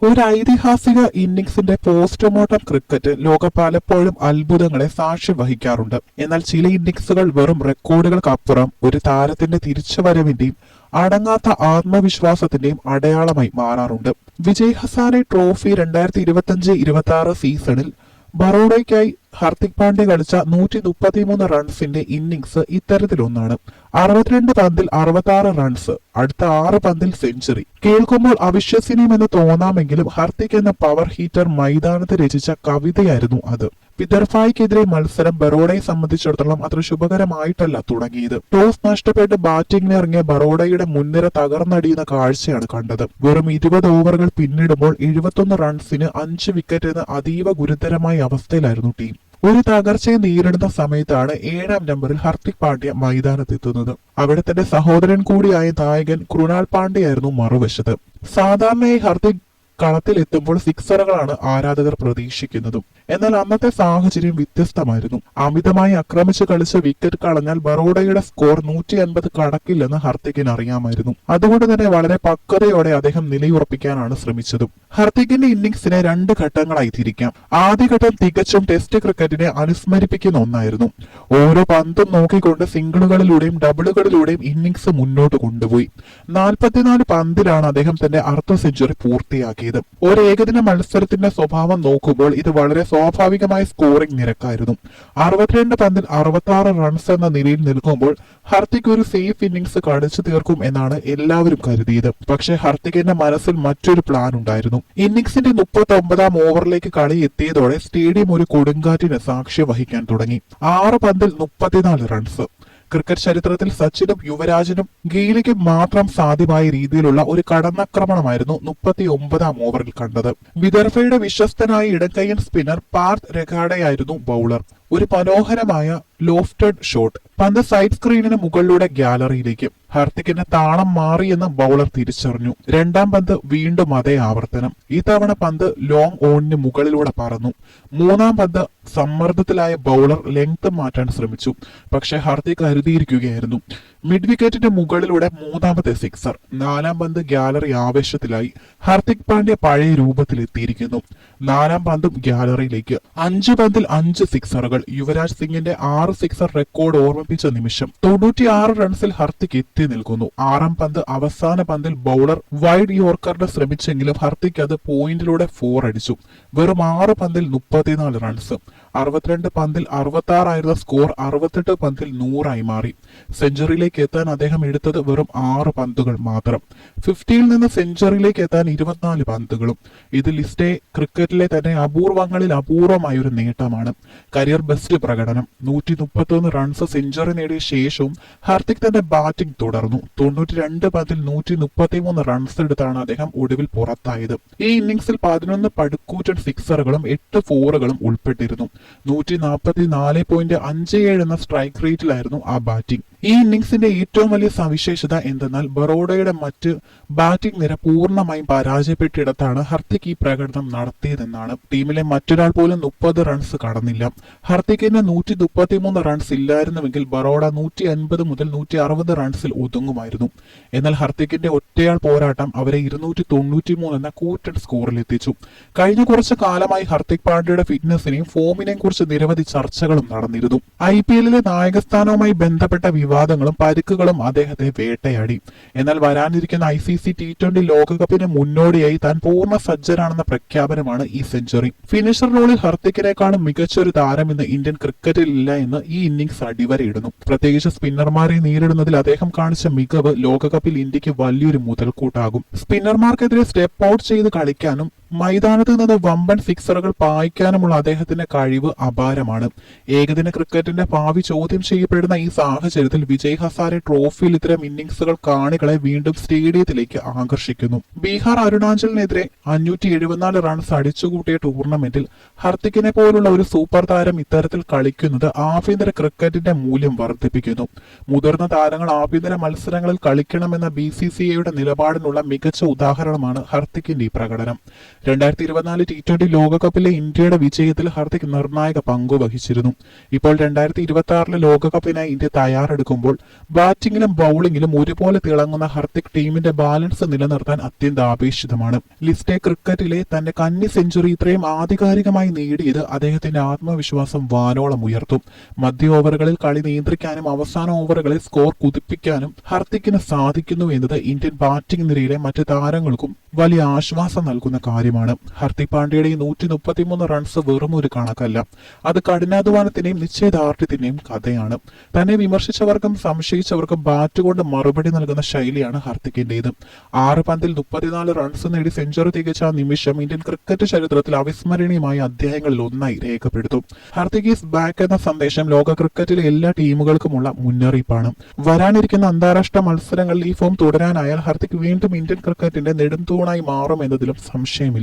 ഒരു ഐതിഹാസിക ഇന്നിംഗ്സിന്റെ postmortem cricket ലോകം പലപ്പോഴും അത്ഭുതങ്ങളെ സാക്ഷ്യം വഹിക്കാറുണ്ട്. എന്നാൽ ചില ഇന്നിംഗ്സുകൾ വെറും റെക്കോർഡുകൾക്കപ്പുറം ഒരു താരത്തിന്റെ തിരിച്ചുവരവിന്റെയും അടങ്ങാത്ത ആത്മവിശ്വാസത്തിന്റെയും അടയാളമായി മാറാറുണ്ട്. വിജയ് ഹസാരെ ട്രോഫി 2025-26 സീസണിൽ ബറോഡയ്ക്കായി ഹർദിക് പാണ്ഡ്യ കളിച്ച 133 റൺസിന്റെ ഇന്നിംഗ്സ് ഇത്തരത്തിലൊന്നാണ്. 62 പന്തിൽ 66 റൺസ്, അടുത്ത 6 പന്തിൽ സെഞ്ചുറി. കേൾക്കുമ്പോൾ അവിശ്വസനീയമെന്ന് തോന്നാമെങ്കിലും ഹർദിക് എന്ന പവർ ഹീറ്റർ മൈതാനത്ത് രചിച്ച കവിതയായിരുന്നു അത്. വിദർഭായ്ക്കെതിരെ മത്സരം ബറോഡയെ സംബന്ധിച്ചിടത്തോളം അത്ര ശുഭകരമായിട്ടല്ല തുടങ്ങിയത്. ടോസ് നഷ്ടപ്പെട്ട് ബാറ്റിംഗിന് ഇറങ്ങിയ ബറോഡയുടെ മുൻനിര തകർന്നടിയുന്ന കാഴ്ചയാണ് കണ്ടത്. വെറും 20 ഓവറുകൾ പിന്നിടുമ്പോൾ 71 റൺസിന് 5 വിക്കറ്റ് എന്ന അതീവ ഗുരുതരമായ അവസ്ഥയിലായിരുന്നു ടീം. ഒരു തകർച്ചയെ നേരിടുന്ന സമയത്താണ് 7ാം നമ്പറിൽ ഹർദിക് പാണ്ഡ്യ മൈതാനത്തെത്തുന്നത്. അവിടെ തന്റെ സഹോദരൻ കൂടിയായ നായകൻ കൃണാൽ പാണ്ഡ്യയായിരുന്നു മറുവശത്ത്. സാധാരണയായി ഹർദിക് കളത്തിലെത്തുമ്പോൾ സിക്സറുകളാണ് ആരാധകർ പ്രതീക്ഷിക്കുന്നതും. എന്നാൽ അന്നത്തെ സാഹചര്യം വ്യത്യസ്തമായിരുന്നു. അമിതമായി ആക്രമിച്ച് കളിച്ച് വിക്കറ്റ് കളഞ്ഞാൽ ബറോഡയുടെ സ്കോർ 150 കടക്കില്ലെന്ന് ഹർദിക്കിന് അറിയാമായിരുന്നു. അതുകൊണ്ട് തന്നെ വളരെ പക്വതയോടെ അദ്ദേഹം നിലയുറപ്പിക്കാനാണ് ശ്രമിച്ചതും. ഹർദിക്കിന്റെ ഇന്നിംഗ്സിനെ 2 ഘട്ടങ്ങളായി തിരിക്കാം. ആദ്യഘട്ടം തികച്ചും ടെസ്റ്റ് ക്രിക്കറ്റിനെ അനുസ്മരിപ്പിക്കുന്ന ഒന്നായിരുന്നു. ഓരോ പന്തും നോക്കിക്കൊണ്ട് സിംഗിളുകളിലൂടെയും ഡബിളുകളിലൂടെയും ഇന്നിംഗ്സ് മുന്നോട്ട് കൊണ്ടുപോയി. 44 പന്തിലാണ് അദ്ദേഹം തന്റെ അർദ്ധ സെഞ്ചുറി പൂർത്തിയാക്കിയത്. ഒരു ഏകദിന മത്സരത്തിന്റെ സ്വഭാവം നോക്കുമ്പോൾ ഇത് വളരെ സ്വാഭാവികമായ സ്കോറിംഗ് നിരക്കായിരുന്നു. 62 പന്തിൽ 66 റൺസ് എന്ന നിലയിൽ നിൽക്കുമ്പോൾ ഹർദിക് ഒരു സേഫ് ഇന്നിംഗ്സ് കളിച്ചു തീർക്കും എന്നാണ് എല്ലാവരും കരുതിയത്. പക്ഷേ ഹർദിക്കിന്റെ മനസ്സിൽ മറ്റൊരു പ്ലാൻ ഉണ്ടായിരുന്നു. ഇന്നിംഗ്സിന്റെ 39ാം ഓവറിലേക്ക് കളി എത്തിയതോടെ സ്റ്റേഡിയം ഒരു കൊടുങ്കാറ്റിന് സാക്ഷ്യം വഹിക്കാൻ തുടങ്ങി. 6 പന്തിൽ 34 റൺസ്. ക്രിക്കറ്റ് ചരിത്രത്തിൽ സച്ചിനും യുവരാജിനും ഗെയിലിക്കും മാത്രം സാധ്യമായ രീതിയിലുള്ള ഒരു കടന്നാക്രമണമായിരുന്നു 39ാം ഓവറിൽ കണ്ടത്. വിദർഭയുടെ വിശ്വസ്തനായ ഇടക്കൈയൻ സ്പിന്നർ പാർത്ത് രഖാഡയായിരുന്നു ബൗളർ. ഒരു മനോഹരമായ ലോഫ്റ്റഡ് ഷോട്ട്. പന്ത് സൈഡ് സ്ക്രീനിന് മുകളിലൂടെ ഗ്യാലറിയിലേക്ക്. ഹർദിക്കിന്റെ താളം മാറിയെന്ന് ബൗളർ തിരിച്ചറിഞ്ഞു. 2ാം പന്ത് വീണ്ടും അതേ ആവർത്തനം. ഇത്തവണ പന്ത് ലോങ് ഓണിന് മുകളിലൂടെ പറന്നു. 3ാം പന്ത് സമ്മർദ്ദത്തിലായ ബൗളർ ലെങ്ത് മാറ്റാൻ ശ്രമിച്ചു. പക്ഷെ ഹർദിക് കരുതിയിരിക്കുകയായിരുന്നു. മിഡ് വിക്കറ്റിന്റെ മുകളിലൂടെ 3ാമത്തെ സിക്സർ. 4ാം പന്ത് ഗ്യാലറി ആവേശത്തിലായി. ഹർദിക് പാണ്ഡ്യ പഴയ രൂപത്തിലെത്തിയിരിക്കുന്നു. 4ാം പന്തും ഗ്യാലറിയിലേക്ക്. 5 പന്തിൽ 5 സിക്സറുകൾ. യുവരാജ് സിംഗിന്റെ 6 സിക്സർ റെക്കോർഡ് ഓർമ്മിപ്പിച്ച നിമിഷം. 96 റൺസിൽ ഹർദിക് എത്തി നിൽക്കുന്നു. 6ാം പന്ത് അവസാന പന്തിൽ ബൗളർ വൈഡ് യോർക്കറിന് ശ്രമിച്ചെങ്കിലും ഹർദിക് അത് പോയിന്റിലൂടെ 4 അടിച്ചു. വെറും 6 പന്തിൽ 34 റൺസ്. 62 പന്തിൽ 66 ആയിരുന്ന സ്കോർ 68 പന്തിൽ 100 ആയി മാറി. സെഞ്ചുറിയിലേക്ക് എത്താൻ അദ്ദേഹം എടുത്തത് വെറും 6 പന്തുകൾ മാത്രം. 50ൽ നിന്ന് സെഞ്ചുറിയിലേക്ക് എത്താൻ 24 പന്തുകളും. ഇത് ലിസ്റ്റേ ക്രിക്കറ്റിലെ തന്നെ അപൂർവങ്ങളിൽ അപൂർവമായ ഒരു നേട്ടമാണ്. കരിയർ ബെസ്റ്റ് പ്രകടനം. 131 റൺസ് സെഞ്ചുറി നേടിയ ശേഷവും ഹർദിക് തന്റെ ബാറ്റിംഗ് തുടർന്നു. 92 പന്തിൽ 133 റൺസ് എടുത്താണ് അദ്ദേഹം ഒടുവിൽ പുറത്തായത്. ഈ ഇന്നിംഗ്സിൽ 11 പടുക്കൂറ്റൻ സിക്സറുകളും 8 ഫോറുകളും ഉൾപ്പെട്ടിരുന്നു. 144.57 എന്ന സ്ട്രൈക്ക് റേറ്റിലായിരുന്നു ആ ബാറ്റിംഗ്. ഈ ഇന്നിംഗ്സിന്റെ ഏറ്റവും വലിയ സവിശേഷത എന്തെന്നാൽ ബറോഡയുടെ മറ്റ് ബാറ്റിംഗ് നിര പൂർണ്ണമായും പരാജയപ്പെട്ടിടത്താണ് ഹർദിക് ഈ പ്രകടനം നടത്തിയതെന്നാണ്. ടീമിലെ മറ്റൊരാൾ പോലും 30 റൺസ് കടന്നില്ല. ഹർദിക്കിന് 133 റൺസ് ഇല്ലായിരുന്നുവെങ്കിൽ ബറോഡ 150 മുതൽ 160 റൺസിൽ ഒതുങ്ങുമായിരുന്നു. എന്നാൽ ഹർദിക്കിന്റെ ഒറ്റയാൾ പോരാട്ടം അവരെ 293 എന്ന കൂറ്റൻ സ്കോറിലെത്തിച്ചു. കഴിഞ്ഞ കുറച്ചു കാലമായി ഹർദിക് പാണ്ഡ്യയുടെ ഫിറ്റ്നസിനെയും ഫോമിനെയും കുറിച്ച് നിരവധി ചർച്ചകളും നടന്നിരുന്നു. IPL-ലെ നായകസ്ഥാനവുമായി ബന്ധപ്പെട്ട വിവാദങ്ങളും പരിക്കുകളും അദ്ദേഹത്തെ വേട്ടയാടി. എന്നാൽ വരാനിരിക്കുന്ന ICC T20 ലോകകപ്പിന് മുന്നോടിയായി താൻ പൂർണ്ണ സജ്ജനാണെന്ന പ്രഖ്യാപനമാണ് ഈ സെഞ്ചുറി. ഫിനിഷർ റോളിൽ ഹർദിക്കിനേക്കാളും മികച്ചൊരു താരം ഇന്ന് ഇന്ത്യൻ ക്രിക്കറ്റിൽ ഇല്ല എന്ന് ഈ ഇന്നിംഗ്സ് അടിവരയിടുന്നു. പ്രത്യേകിച്ച് സ്പിന്നർമാരെ നേരിടുന്നതിൽ അദ്ദേഹം കാണിച്ച മികവ് ലോകകപ്പിൽ ഇന്ത്യക്ക് വലിയൊരു മുതൽക്കൂട്ടാകും. സ്പിന്നർമാർക്കെതിരെ സ്റ്റെപ്പ് ഔട്ട് ചെയ്ത് കളിക്കാനും മൈതാനത്ത് നിന്ന് വമ്പൻ സിക്സറുകൾ പായിക്കാനുമുള്ള അദ്ദേഹത്തിന്റെ കഴിവ് അപാരമാണ്. ഏകദിന ക്രിക്കറ്റിന്റെ ഭാവി ചോദ്യം ചെയ്യപ്പെടുന്ന ഈ സാഹചര്യത്തിൽ വിജയ് ഹസാരെ ട്രോഫിയിൽ ഇത്തരം ഇന്നിംഗ്സുകൾ കാണികളെ വീണ്ടും സ്റ്റേഡിയത്തിലേക്ക് ആകർഷിക്കുന്നു. ബീഹാർ അരുണാചലിനെതിരെ 574 റൺസ് അടിച്ചുകൂട്ടിയ ടൂർണമെന്റിൽ ഹർദിക്കിനെ പോലുള്ള ഒരു സൂപ്പർ താരം ഇത്തരത്തിൽ കളിക്കുന്നത് ആഭ്യന്തര ക്രിക്കറ്റിന്റെ മൂല്യം വർദ്ധിപ്പിക്കുന്നു. മുതിർന്ന താരങ്ങൾ ആഭ്യന്തര മത്സരങ്ങളിൽ കളിക്കണമെന്ന BCCIയുടെ നിലപാടിനുള്ള മികച്ച ഉദാഹരണമാണ് ഹർദിക്കിന്റെ ഈ പ്രകടനം. 2024 T20 ലോകകപ്പിലെ ഇന്ത്യയുടെ വിജയത്തിൽ ഹാർദിക് നിർണായക പങ്കുവഹിച്ചിരുന്നു. ഇപ്പോൾ 2026 ലോകകപ്പിനായി ഇന്ത്യ തയ്യാറെടുക്കുമ്പോൾ ബാറ്റിംഗിലും ബൌളിംഗിലും ഒരുപോലെ തിളങ്ങുന്ന ഹാർദിക് ടീമിന്റെ ബാലൻസ് നിലനിർത്താൻ അത്യന്താപേക്ഷിതമാണ്. ലിസ്റ്റ് ക്രിക്കറ്റിലെ തന്റെ കന്നി സെഞ്ചുറി ഇത്രയും ആധികാരികമായി നേടിയത് അദ്ദേഹത്തിന്റെ ആത്മവിശ്വാസം വാനോളം ഉയർത്തും. മധ്യ ഓവറുകളിൽ കളി നിയന്ത്രിക്കാനും അവസാന ഓവറുകളിൽ സ്കോർ കുതിപ്പിക്കാനും ഹാർദിക്കിന് സാധിക്കുന്നു എന്നത് ഇന്ത്യൻ ബാറ്റിംഗ് നിരയിലെ മറ്റ് താരങ്ങൾക്കും വലിയ ആശ്വാസം നൽകുന്ന കാര്യമാണ്. ഹാർദിക് പാണ്ഡ്യയുടെ 133 റൺസ് വെറും ഒരു കണക്കല്ല, അത് കഠിനാധ്വാനത്തിന്റെയും നിശ്ചയദാർഢ്യത്തിന്റെയും കഥയാണ്. തന്നെ വിമർശിച്ചവർക്കും സംശയിച്ചവർക്കും ബാറ്റ് കൊണ്ട് മറുപടി നൽകുന്ന ശൈലിയാണ് ഹാർദിക്കിന്റേത്. 6 പന്തിൽ 34 റൺസ് നേടി സെഞ്ചുറി തികച്ച ആ നിമിഷം ഇന്ത്യൻ ക്രിക്കറ്റ് ചരിത്രത്തിൽ അവിസ്മരണീയമായ അധ്യായങ്ങളിൽ ഒന്നായി രേഖപ്പെടുത്തും. ഹാർദിക് ഈസ് ബാക്ക് എന്ന സന്ദേശം ലോക ക്രിക്കറ്റിലെ എല്ലാ ടീമുകൾക്കുമുള്ള മുന്നറിയിപ്പാണ്. വരാനിരിക്കുന്ന അന്താരാഷ്ട്ര മത്സരങ്ങളിൽ ഈ ഫോം തുടരാനായാൽ ഹാർദിക് വീണ്ടും ഇന്ത്യൻ ക്രിക്കറ്റിന്റെ നെടുംതൂണായി മാറുമെന്നതിലും സംശയമില്ല.